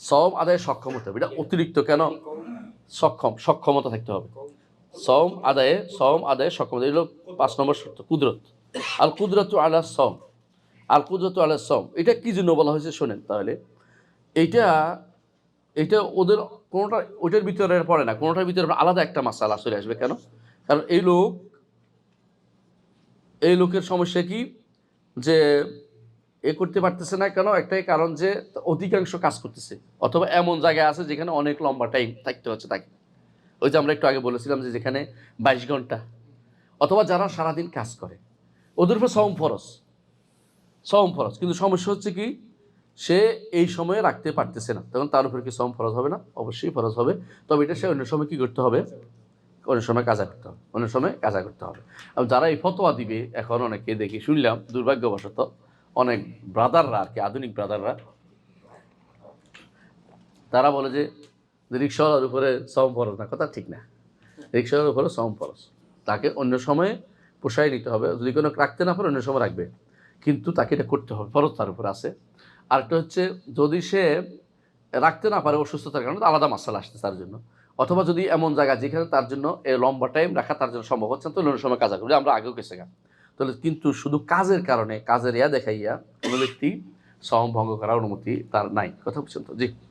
সওম আদায়ে সক্ষম হতে হবে। এটা অতিরিক্ত কেন? সক্ষমতা থাকতে হবে। সওম আদায়ে সক্ষমতা, এগুলো 5 নম্বর শর্ত। কুদরত, আল কুদরতু আলা সওম, আল কুদরতু আলা সওম, এটা কি জন্য বলা হয়েছে শোনেন তাহলে। এইটা এটা ওদের কোনোটা ওইটার ভিতরে পড়ে না, কোনোটার ভিতরে আলাদা একটা মাসালা চলে আসবে। কেন? কারণ এই লোকের সমস্যা কি, যে এ করতে পারতেছে না কেন? একটাই কারণ যে অধিকাংশ কাজ করতেছে, অথবা এমন জায়গায় আছে যেখানে অনেক লম্বা টাইম থাকতে হচ্ছে তাকে। ওই যে আমরা একটু আগে বলেছিলাম যে যেখানে 22 ঘন্টা, অথবা যারা সারাদিন কাজ করে ওদের উপর সওম ফরজ, কিন্তু সমস্যা হচ্ছে কি, সে এই সময়ে রাখতে পারতেছে না, তখন তার উপর কি সওম ফরজ হবে না? অবশ্যই ফরজ হবে। তবে এটা সে অন্য সময় কি করতে হবে? অন্য সময় কাজা করতে হবে, অন্য সময় কাজা করতে হবে। আর যারা এই ফতোয়া দিবে, এখন অনেকে দেখি শুনলাম দুর্ভাগ্যবশত অনেক ব্রাদাররা আর কি, আধুনিক ব্রাদাররা, তারা বলে যে রিক্সাওয়ালার উপরে সওম ফরজ না। কথা ঠিক না, রিক্সাওয়ালার উপরে সওম ফরজ, তাকে অন্য সময়ে পোষায় নিতে হবে। যদি কোনো রাখতে না পারে অন্য সময় রাখবে, কিন্তু তাকে এটা করতে হবে, ফরজ তার উপর আছে। আরেকটা হচ্ছে, যদি সে রাখতে না পারে অসুস্থতার কারণে, আলাদা মাসালা আসছে তার জন্য। অথবা যদি এমন জায়গা যেখানে তার জন্য লম্বা টাইম রাখা তার জন্য সম্ভব হচ্ছে না, তো অন্য সময় কাজ করবে, আমরা আগেও গেছে গা। তাহলে কিন্তু শুধু কাজের কারণে, কাজের দেখাইয়া কোনো ব্যক্তি সওম ভঙ্গ করার অনুমতি তার নাই। কথা বুঝছেন তো? জি।